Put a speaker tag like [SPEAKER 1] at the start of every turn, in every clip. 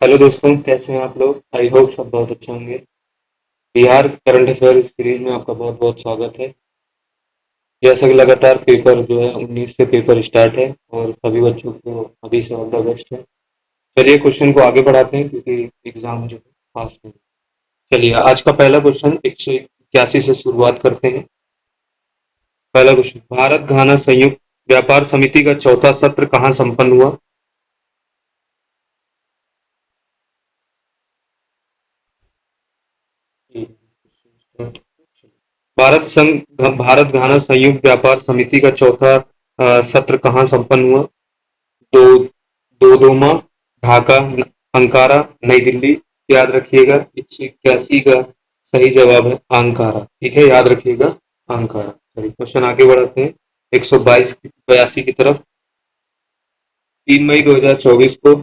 [SPEAKER 1] Hello दोस्तों, कैसे हैं आप लोग? आई होप सब बहुत अच्छे होंगे। बिहार करंट अफेयर सीरीज में आपका बहुत बहुत स्वागत है। जैसा कि लगातार पेपर जो है 19 से पेपर स्टार्ट है और सभी बच्चों को अभी से ऑल द बेस्ट है। चलिए क्वेश्चन को आगे बढ़ाते हैं क्योंकि एग्जाम जो है पास में। चलिए आज का पहला क्वेश्चन 181 से शुरुआत करते हैं। पहला क्वेश्चन, भारत घाना संयुक्त व्यापार समिति का चौथा सत्र कहाँ संपन्न हुआ? भारत घाना संयुक्त व्यापार समिति का चौथा सत्र कहाँ संपन्न हुआ? दो दोदोमा, ढाका, अंकारा, नई दिल्ली। याद रखिएगा 181 का सही जवाब है अंकारा। ठीक है, याद रखिएगा अंकारा। चलिए क्वेश्चन आगे बढ़ाते हैं 122 82 की तरफ। 3 मई 2024 को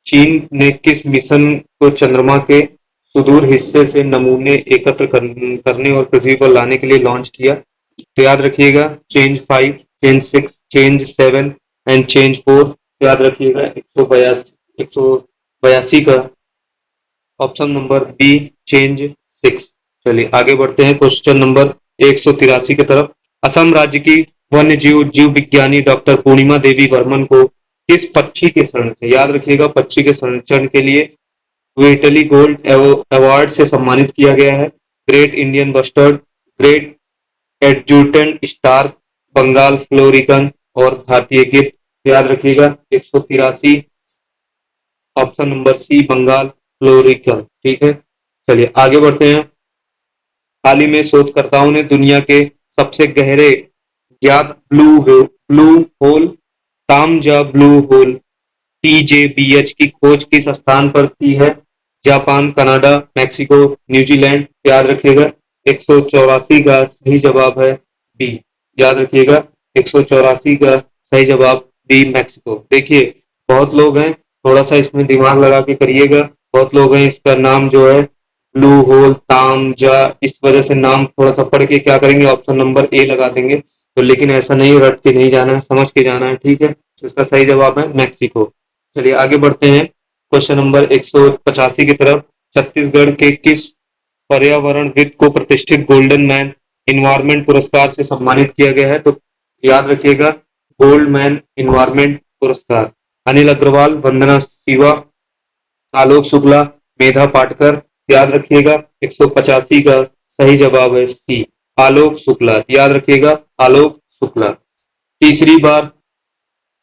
[SPEAKER 1] चीन ने किस मिशन को चंद्रमा के सुदूर हिस्से से नमूने एकत्र करने और पृथ्वी पर लाने के लिए लॉन्च किया? तो याद रखिएगा change 5, change 6, change 7 and change 4। याद रखिएगा 182 का ऑप्शन नंबर बी चेंज 6। चलिए आगे बढ़ते हैं क्वेश्चन नंबर 183 की तरफ। असम राज्य की वन्य जीव जीव विज्ञानी डॉक्टर पूर्णिमा देवी वर्मन को किस पक्षी के संरक्षण, याद रखिएगा पक्षी के संरक्षण के लिए इटली गोल्ड अवार्ड से सम्मानित किया गया है? Great Indian bustard, great adjutant stork, Bengal florican और भारतीय गिद्ध। याद रखिएगा 183 option number C Bengal florican. ठीक है, चलिए आगे बढ़ते हैं। हाल ही में शोधकर्ताओं ने दुनिया के सबसे गहरे ज्ञात blue hole Taam Ja blue hole TJBH की खोज किस स्थान पर की है? Japan, Canada, Mexico, New Zealand. याद रखिएगा 184 का सही जवाब है बी। याद रखिएगा 184 का सही जवाब बी मैक्सिको। देखिए बहुत लोग हैं, थोड़ा सा इसमें दिमाग लगा के करिएगा। बहुत लोग हैं इसका नाम जो है ब्लू होल तामजा, इस वजह से नाम थोड़ा सा पढ़ के क्या करेंगे ऑप्शन नंबर ए लगा देंगे। तो लेकिन ऐसा नहीं, रट के नहीं जाना है, समझ के जाना है। ठीक है, इसका सही जवाब है मैक्सिको। चलिए आगे बढ़ते हैं क्वेश्चन नंबर 185 की तरफ। छत्तीसगढ़ के किस पर्यावरणविद को प्रतिष्ठित गोल्डन मैन इन्वायरमेंट पुरस्कार से सम्मानित किया गया है? तो याद रखिएगा गोल्ड मैन इन्वायरमेंट पुरस्कार। अनिल अग्रवाल, वंदना शिवा, आलोक शुक्ला, मेधा पाटकर। याद रखिएगा 185 का सही जवाब है सी आलोक शुक्ला। याद रखिएगा आलोक शुक्ला। तीसरी बार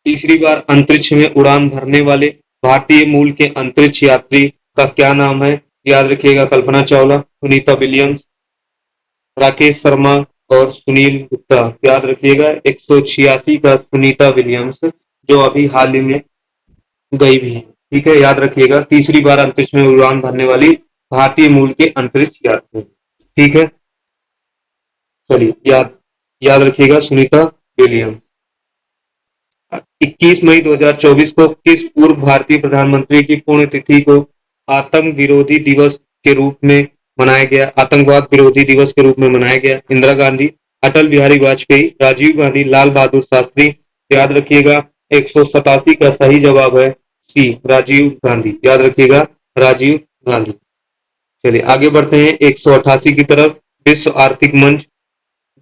[SPEAKER 1] तीसरी बार अंतरिक्ष में उड़ान भरने वाले भारतीय मूल के अंतरिक्ष यात्री का क्या नाम है? याद रखिएगा कल्पना चावला, सुनीता विलियम्स, राकेश शर्मा और सुनील गुप्ता। याद रखिएगा 186 का सुनीता विलियम्स, जो अभी हाल ही में गई भी है। ठीक है, याद रखिएगा तीसरी बार अंतरिक्ष में उड़ान भरने वाली भारतीय मूल के अंतरिक्ष यात्री। ठीक है, चलिए याद रखिएगा सुनीता विलियम्स। 21 मई 2024 को किस पूर्व भारतीय प्रधानमंत्री की पुण्यतिथि को आतंक विरोधी दिवस के रूप में मनाया गया? आतंकवाद विरोधी दिवस के रूप में मनाया गया? इंदिरा गांधी, अटल बिहारी वाजपेयी, राजीव गांधी, लाल बहादुर शास्त्री। याद रखिएगा 187 का सही जवाब है सी राजीव गांधी। याद रखिएगा राजीव गांधी। चलिए आगे बढ़ते हैं 188 की तरफ। विश्व आर्थिक मंच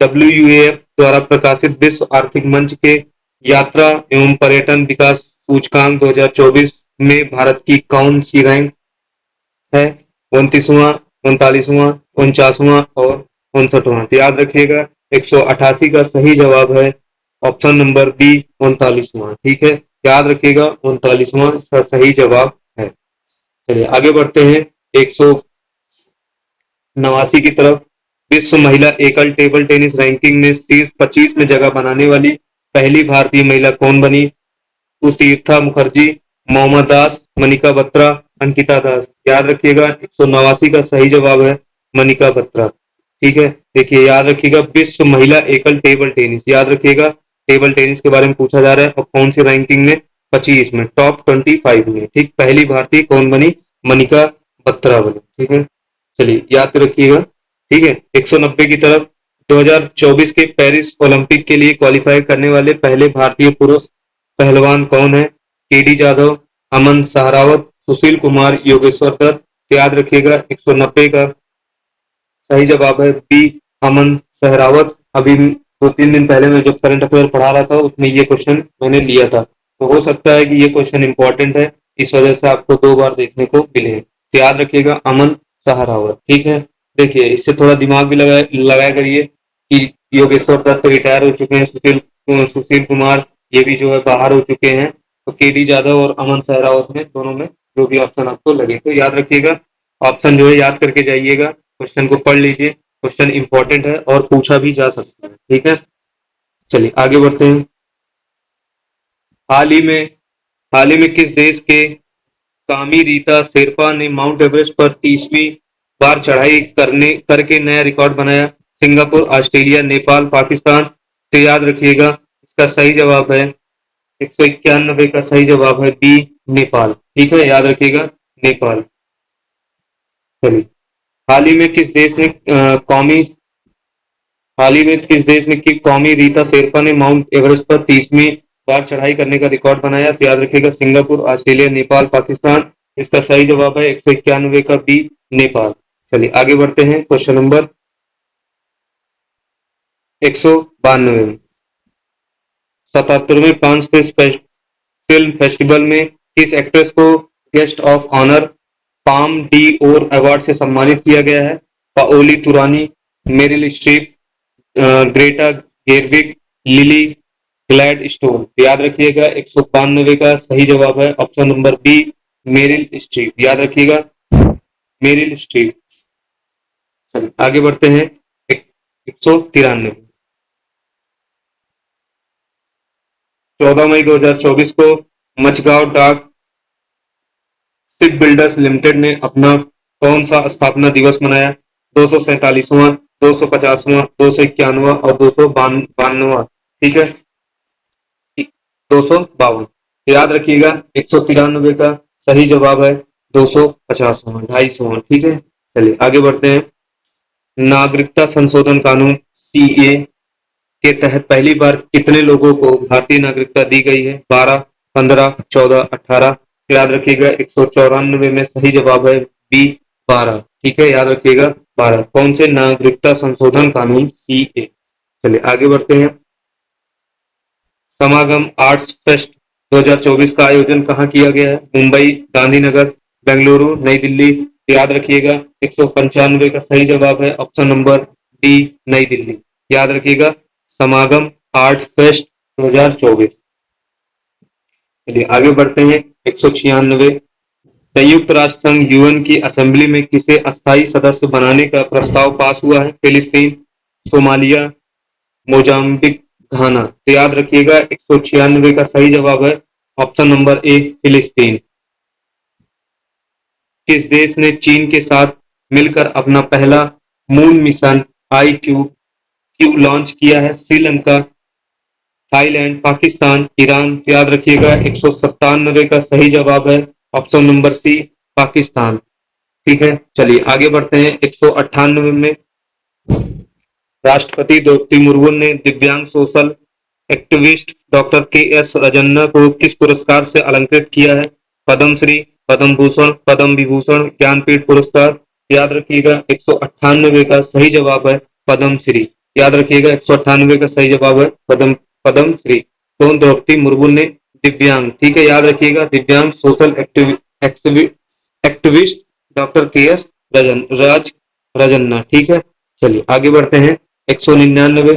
[SPEAKER 1] WEF द्वारा प्रकाशित विश्व आर्थिक मंच के यात्रा एवं पर्यटन विकास सूचकांक 2024 में भारत की कौन सी रैंक है? 29वां, 39वां, 49वां और 59वां। तो याद रखिएगा 188 का सही जवाब है ऑप्शन नंबर बी 39वां। ठीक है, याद रखिएगा 39वां का सही जवाब है। चलिए आगे बढ़ते हैं 189 की तरफ। विश्व महिला एकल टेबल टेनिस रैंकिंग में शीर्ष 25 में जगह बनाने वाली पहली भारतीय महिला कौन बनी? सुतीर्था मुखर्जी, मोहम्मद दास, मनिका बत्रा, अंकिता दास। याद रखिएगा 189 का सही जवाब है मनिका बत्रा। ठीक है, देखिए याद रखिएगा विश्व महिला एकल टेबल टेनिस, याद रखिएगा टेबल टेनिस के बारे में पूछा जा रहा है और कौन सी रैंकिंग में? 25 में, टॉप 25 में। ठीक, पहली भारतीय कौन बनी? मनिका बत्रा बनी। ठीक है, चलिए याद रखिएगा। ठीक है, 190 की तरफ। 2024 के पेरिस ओलंपिक के लिए क्वालिफाई करने वाले पहले भारतीय पुरुष पहलवान कौन है? केडी जाधव, अमन सहारावत, सुशील कुमार, योगेश्वर दत्त। याद रखिएगा 190 का सही जवाब है बी, अमन सहरावत। अभी 2-3 दिन पहले मैं जब करंट अफेयर पढ़ा रहा था उसमें ये क्वेश्चन मैंने लिया था, तो हो सकता है कि ये क्वेश्चन इंपॉर्टेंट है, इस वजह से आपको 2 बार देखने को मिले। तो याद रखिएगा अमन सहारावत। ठीक है, देखिए इससे थोड़ा दिमाग भी लगाया करिए कि योगेश्वर दत्त रिटायर हो चुके हैं, सुशील कुमार ये भी जो है बाहर हो चुके हैं, तो केडी जाधव और अमन सहरावत में दोनों में जो भी ऑप्शन आपको लगे तो याद रखिएगा, ऑप्शन जो है याद करके जाइएगा, क्वेश्चन को पढ़ लीजिए, क्वेश्चन इंपॉर्टेंट है और पूछा भी जा सकता है। ठीक है, चलिए आगे बढ़ते हैं। हाल ही में हाल ही में किस देश के कामी रीता शेरपा ने माउंट एवरेस्ट पर 30वीं बार चढ़ाई करके नया रिकॉर्ड बनाया? Singapore, Australia, Nepal, Pakistan. तो याद रखिएगा इसका सही जवाब है 191 का सही जवाब है बी, नेपाल। ठीक है, याद रखिएगा नेपाल। चलिए, हाल ही में किस देश ने कौमी हाल ही में किस देश में की कौमी रीता शेरपा ने माउंट एवरेस्ट पर 30वीं बार चढ़ाई करने का रिकॉर्ड बनाया? तो याद रखिएगा सिंगापुर, ऑस्ट्रेलिया, नेपाल, पाकिस्तान। इसका सही जवाब है 191 का बी, नेपाल। चलिए आगे बढ़ते हैं क्वेश्चन नंबर 192 में। 77वें कांस फिल्म फेस्टिवल में किस एक्ट्रेस को guest of honour Palme d'Or award से सम्मानित किया गया है? पाओली तुरानी, Meryl Streep, Greta Gerwig, Lily Gladstone. याद रखिएगा 192 का सही जवाब है option number B, Meryl Streep. याद रखिएगा मेरिल स्ट्रीप। चलिए आगे बढ़ते हैं 193। 14 मई 2024 को मचगांव डाक शिप बिल्डर्स लिमिटेड ने अपना कौन सा स्थापना दिवस मनाया? 247वां, 250वां, 251वां और 252वां। ठीक है, 252। याद रखिएगा 193 का सही जवाब है 250वां, 250वां। ठीक है, चलिए आगे बढ़ते हैं। नागरिकता संशोधन कानून सीए के तहत पहली बार कितने लोगों को भारतीय नागरिकता दी गई है? 12, 15, 14, 18। याद रखिएगा 194 में सही जवाब है बी, 12। ठीक है, याद रखिएगा 12। कौन से नागरिकता संशोधन कानून सीए। चलिए आगे बढ़ते हैं। समागम आर्ट्स फेस्ट 2024 का आयोजन कहाँ किया गया है? मुंबई, गांधीनगर, बेंगलुरु, नई दिल्ली। याद रखिएगा 195 का सही जवाब है ऑप्शन नंबर डी, नई दिल्ली। याद रखिएगा समागम आर्ट फेस्ट 2024। चलिए आगे बढ़ते हैं 196। संयुक्त राष्ट्र संघ यूएन की असेंबली में किसे अस्थायी सदस्य बनाने का प्रस्ताव पास हुआ है? फिलिस्तीन, सोमालिया, मोजाम्बिक, घाना। तो याद रखिएगा 196 का सही जवाब है ऑप्शन नंबर ए, फिलिस्तीन। किस देश ने चीन के साथ मिलकर अपना पहला मून मिशन IQ-Q लॉन्च किया है? Sri Lanka, Thailand, Pakistan, Iran. तो याद रखिएगा 197 का सही जवाब है ऑप्शन नंबर सी, पाकिस्तान। ठीक है, चलिए आगे बढ़ते हैं 198 में। राष्ट्रपति द्रौपदी मुर्मू ने दिव्यांग social activist doctor KS Rajanna को किस पुरस्कार से अलंकृत किया है? पद्मश्री, पद्म भूषण, पद्म विभूषण, ज्ञानपीठ पुरस्कार। याद रखिएगा 198 का सही जवाब है पद्मश्री। याद रखिएगा 198 का सही जवाब है पद्मश्री। तो द्रौपदी मुर्मू ने दिव्यांग, ठीक है, याद रखिएगा दिव्यांग social activist doctor KS Rajanna. ठीक है, चलिए आगे बढ़ते हैं 199।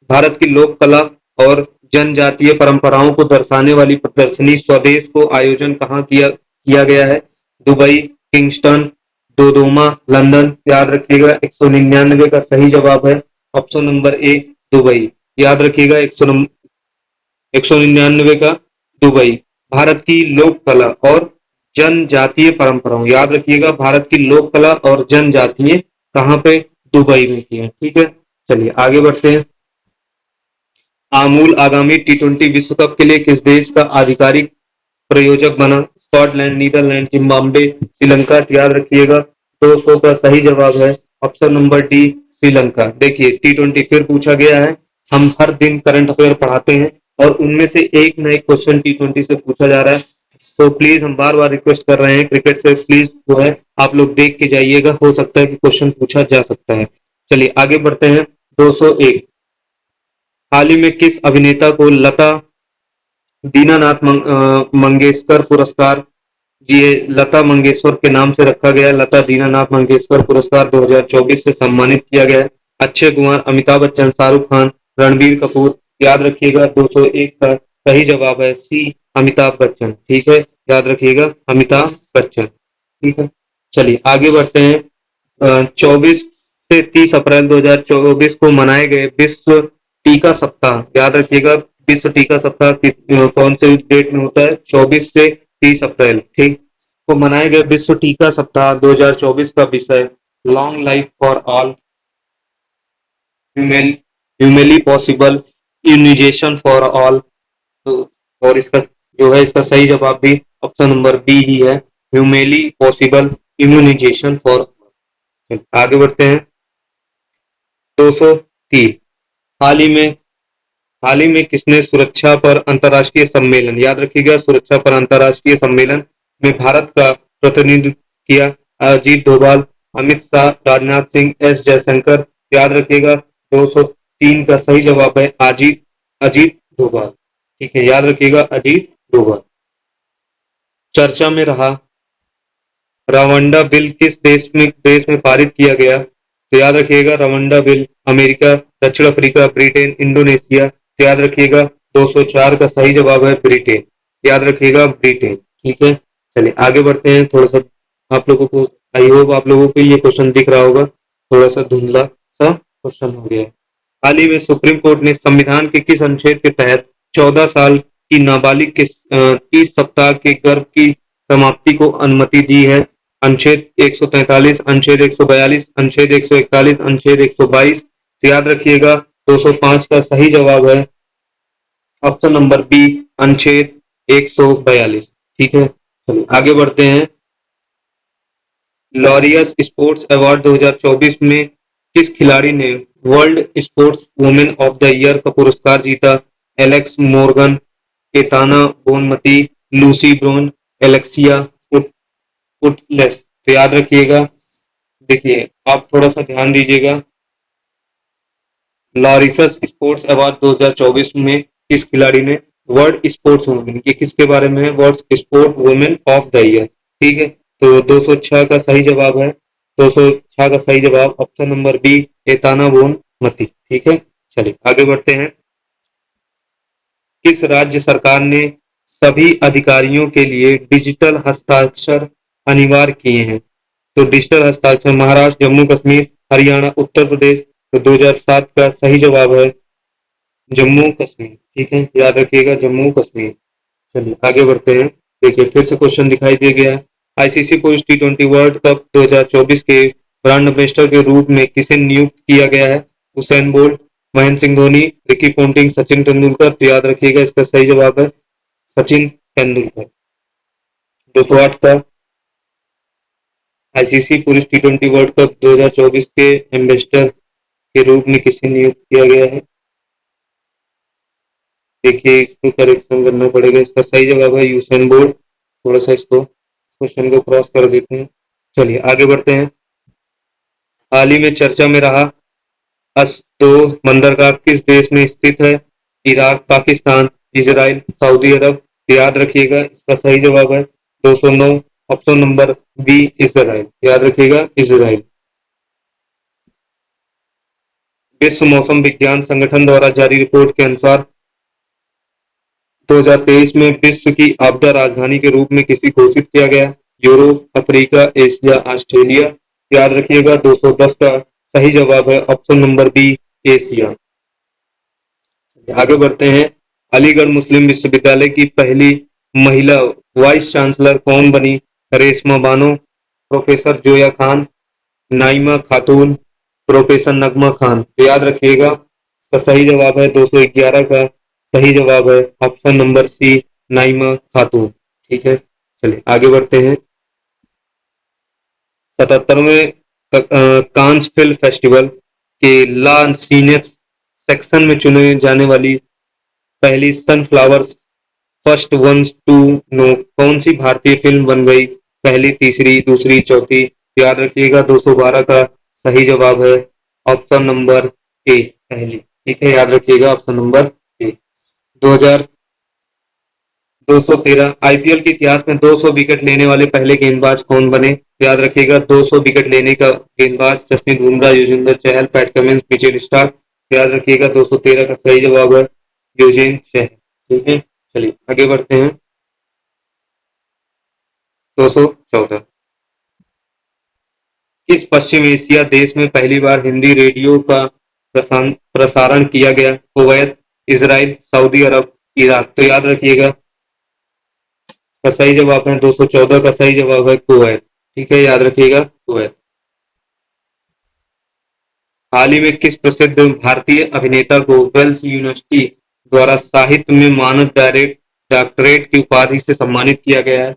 [SPEAKER 1] भारत की लोक कला और जनजातीय परंपराओं को दर्शाने वाली प्रदर्शनी स्वदेश को आयोजन कहाँ किया गया है? Dubai, Kingston, Dodoma, London. याद रखिएगा 199 का सही जवाब है ऑप्शन नंबर ए, दुबई। याद रखिएगा 199 का दुबई। भारत की लोक कला और जनजातीय परंपराओं, याद रखिएगा भारत की लोक कला और जनजातीय कहाँ पे? दुबई में की है। ठीक है, चलिए आगे बढ़ते हैं। आमूल आगामी T20 विश्व कप के लिए किस देश का आधिकारिक प्रायोजक बना? Scotland, Netherlands, Zimbabwe, Sri Lanka. याद रखिएगा 200 का सही जवाब है ऑप्शन नंबर डी, श्रीलंका। देखिए T20 फिर पूछा गया है, हम हर दिन करंट अफेयर पढ़ाते हैं और उनमें से एक न एक क्वेश्चन T20 से पूछा जा रहा है। तो प्लीज हम बार बार रिक्वेस्ट कर रहे हैं क्रिकेट से, प्लीज जो है आप लोग देख के जाइएगा, हो सकता है कि क्वेश्चन पूछा जा सकता है। चलिए आगे बढ़ते हैं। 201, हाल ही में किस अभिनेता को लता दीनानाथ मंगेशकर पुरस्कार, ये लता मंगेशकर के नाम से रखा गया, लता दीनानाथ मंगेशकर पुरस्कार 2024 से सम्मानित किया गया है? अक्षय कुमार, अमिताभ बच्चन, शाहरुख खान, रणबीर कपूर? याद रखिएगा 201 का सही जवाब है सी, अमिताभ बच्चन। ठीक है, याद रखिएगा अमिताभ बच्चन। ठीक है, चलिए आगे बढ़ते हैं। 24 से 30 अप्रैल 2024 को मनाए गए विश्व टीका सप्ताह, याद रखिएगा विश्व टीका सप्ताह कौन से डेट में होता है? 24 से 30 अप्रैल, ठीक। को मनाए गए विश्व टीका सप्ताह 2024 का विषय long life for all, humanly possible, immunisation for all. तो और इसका जो है इसका सही जवाब भी ऑप्शन नंबर बी ही है, ह्यूमनली पॉसिबल इम्यूनाइजेशन फॉर। आगे बढ़ते हैं। 203, हाल ही में हाल ही में किसने सुरक्षा पर अंतर्राष्ट्रीय सम्मेलन, याद रखिएगा सुरक्षा पर अंतर्राष्ट्रीय सम्मेलन में भारत का प्रतिनिधित्व किया? अजीत डोभाल, अमित शाह, राजनाथ सिंह, एस जयशंकर? याद रखिएगा 203 का सही जवाब है अजीत अजीत डोभाल। ठीक है, याद रखिएगा अजीत डोभाल। चर्चा में रहा रवांडा बिल किस देश में पारित किया गया? तो याद रखिएगा रवांडा बिल अमेरिका, दक्षिण अफ्रीका, ब्रिटेन, इंडोनेशिया? तो याद रखिएगा 204 का सही जवाब है ब्रिटेन, याद रखिएगा ब्रिटेन। ठीक है, चलिए आगे बढ़ते हैं। थोड़ा सा आप लोगों को, आई होप आप लोगों को ये क्वेश्चन दिख रहा होगा, थोड़ा सा धुंधला सा क्वेश्चन हो गया है। हाल ही में सुप्रीम कोर्ट ने संविधान के किस अनुच्छेद के तहत 14 साल की नाबालिग के 30 सप्ताह के गर्भ की समाप्ति को अनुमति दी है? अनुच्छेद 143, अनुच्छेद 142, अनुच्छेद 141, अनुच्छेद 122? तो याद रखिएगा 205 का सही जवाब है ऑप्शन नंबर बी, अनुच्छेद 142। ठीक है, चलिए आगे बढ़ते हैं। लॉरियस स्पोर्ट्स अवार्ड 2024 में किस खिलाड़ी ने world sports women of the year का पुरस्कार जीता? Alex Morgan, Aitana Bonmati, Lucy Bronze, Alexia Putellas? तो याद रखिएगा, देखिए आप थोड़ा सा ध्यान दीजिएगा। लॉरिसस स्पोर्ट्स अवार्ड 2024 में किस खिलाड़ी ने वर्ल्ड स्पोर्ट्स वुमेन, ये किसके बारे में है? World sport women of the year. ठीक है, तो 206 का सही जवाब है, 206 का सही जवाब option number B, Aitana Bonmati. ठीक है, चलिए आगे बढ़ते हैं। किस राज्य सरकार ने सभी अधिकारियों के लिए डिजिटल हस्ताक्षर अनिवार्य किए हैं? तो डिजिटल हस्ताक्षर महाराष्ट्र, जम्मू कश्मीर, हरियाणा, उत्तर प्रदेश? तो 2007 का सही जवाब है जम्मू कश्मीर। ठीक है, याद रखिएगा जम्मू कश्मीर। चलिए आगे बढ़ते हैं। देखिए फिर से क्वेश्चन दिखाई दे गया है। आईसीसी पुरुष टी20 वर्ल्ड कप 2024 के ब्रांड एम्बेसडर के रूप में किसे नियुक्त किया गया है? Usain Bolt, Mahendra Singh Dhoni, Ricky Ponting, Sachin Tendulkar? तो याद रखिएगा इसका सही जवाब है सचिन तेंदुलकर। 208 का आईसीसी पुरुष टी20 वर्ल्ड कप 2024 के एम्बेसडर के रूप में किसे नियुक्त किया गया है? देखिए इसको करेक्शन करना पड़ेगा, इसका सही जवाब है यूसेन बोल्ट। थोड़ा सा इसको क्वेश्चन को क्रॉस कर देते हैं। चलिए आगे बढ़ते हैं। हाल ही में चर्चा में रहा अस्तो बंदरगाह किस देश में स्थित है? इराक, पाकिस्तान, इजराइल, सऊदी अरब? याद रखिएगा इसका सही जवाब है 209, ऑप्शन नंबर बी, इजराइल। याद रखिएगा इजराइल। विश्व मौसम विज्ञान संगठन द्वारा जारी रिपोर्ट के अनुसार 2023 में विश्व की आपदा राजधानी के रूप में किसे घोषित किया गया? Europe, Africa, Asia, Australia? याद रखिएगा 210 का सही जवाब है ऑप्शन नंबर बी, एशिया। आगे बढ़ते हैं। अलीगढ़ मुस्लिम विश्वविद्यालय की पहली महिला वाइस चांसलर कौन बनी? रेशमा बानो, प्रोफेसर जोया खान, नाइमा खातून, प्रोफेसर नगमा खान? तो याद रखिएगा इसका सही जवाब है 211 का सही जवाब है ऑप्शन नंबर सी, नाइमा खातून। ठीक है, चलिए आगे बढ़ते हैं। 77वें कांस फिल्म फेस्टिवल के ला सीनेप्स सेक्शन में चुने जाने वाली पहली sunflower first ones to know, कौन सी भारतीय फिल्म बन गई पहली, तीसरी, दूसरी, चौथी? याद रखिएगा 212 का सही जवाब है ऑप्शन नंबर ए, पहली। ठीक है, याद रखिएगा ऑप्शन नंबर ए। 213 आईपीएल के इतिहास में 200 विकेट लेने वाले पहले गेंदबाज कौन बने? याद रखिएगा 200 विकेट लेने का गेंदबाज Jasprit Bumrah, Yuzvendra Chahal, PAT Cummins, Mitchell Starc. याद रखिएगा 213 का सही जवाब है युजवेंद्र चहल। ठीक है, चलिए आगे बढ़ते हैं। 214 किस पश्चिम एशिया देश में पहली बार हिंदी रेडियो का प्रसारण किया गया? कुवैत, इजराइल, सऊदी अरब, इराक। तो याद रखिएगा का सही जवाब है 214 का सही जवाब है कुवैत। ठीक है, याद रखिएगा कुवैत। हाल ही में किस प्रसिद्ध भारतीय अभिनेता को वेल्स यूनिवर्सिटी द्वारा साहित्य में मानद डॉक्टरेट की उपाधि से सम्मानित किया गया है?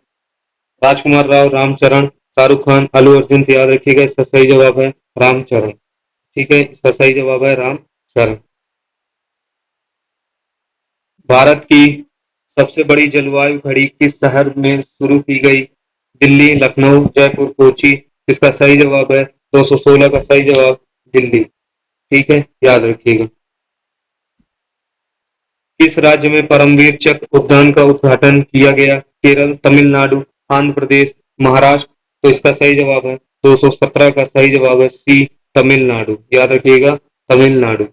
[SPEAKER 1] राजकुमार राव, रामचरण, शाहरुख खान, अल्लू अर्जुन। तो याद रखिएगा इसका सही जवाब है रामचरण। ठीक है, इसका सही जवाब है रामचरण। भारत की सबसे बड़ी जलवायु घड़ी किस शहर में शुरू की गई? दिल्ली, लखनऊ, जयपुर, कोची। इसका सही जवाब है 216 का सही जवाब दिल्ली। ठीक है, याद रखिएगा। किस राज्य में परमवीर चक्र उद्यान का उद्घाटन किया गया? केरल, तमिलनाडु, आंध्र प्रदेश, महाराष्ट्र। तो इसका सही जवाब है 217 का सही जवाब है सी, तमिलनाडु। याद रखिएगा तमिलनाडु।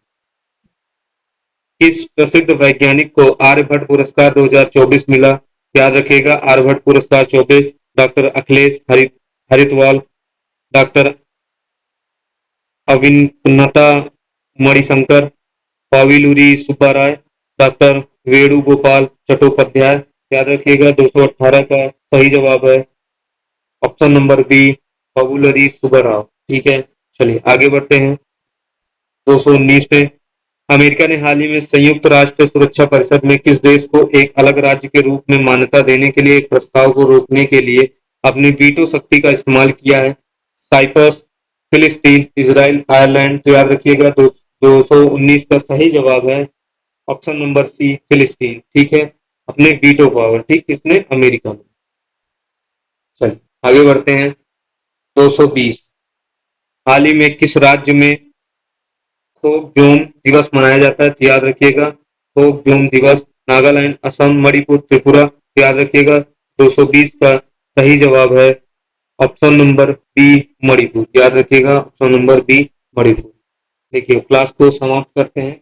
[SPEAKER 1] किस प्रसिद्ध वैज्ञानिक को आर्यभट्ट पुरस्कार 2024 मिला? याद रखिएगा आर्यभट्ट पुरस्कार 24 doctor Akhilesh Haritwal, doctor Avinita Manishankar, Pavuluri Subbaraya, doctor Venugopal Chattopadhyay. याद रखिएगा 218 का सही जवाब है option number B, Pavuluri Subbarao. ठीक है, चलिए आगे बढ़ते हैं। 219 पे अमेरिका ने हाल ही में संयुक्त राष्ट्र सुरक्षा परिषद में किस देश को एक अलग राज्य के रूप में मान्यता देने के लिए एक प्रस्ताव को रोकने के लिए अपनी वीटो शक्ति का इस्तेमाल किया है? साइप्रस, फिलिस्तीन, इजराइल, आयरलैंड। तो याद रखिएगा 219 का सही जवाब है ऑप्शन नंबर सी, फिलिस्तीन। ठीक है, अपने वीटो पावर, ठीक, किसने? अमेरिका में। चलिए आगे बढ़ते हैं। 220 हाल ही में किस राज्य में खोकजोम दिवस मनाया जाता है? तो याद रखिएगा खोकजोम दिवस नागालैंड, असम, मणिपुर, त्रिपुरा। तो याद रखिएगा 220 का सही जवाब है ऑप्शन नंबर बी, मणिपुर। याद रखिएगा ऑप्शन नंबर बी, मणिपुर। देखिए क्लास को समाप्त करते हैं,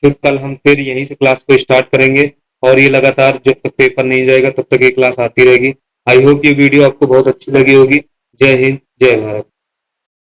[SPEAKER 1] फिर कल हम फिर यहीं से क्लास को स्टार्ट करेंगे और ये लगातार जब तक पेपर नहीं जाएगा तब तक ये क्लास आती रहेगी। आई होप ये वीडियो आपको बहुत अच्छी लगी होगी। जय हिंद, जय भारत।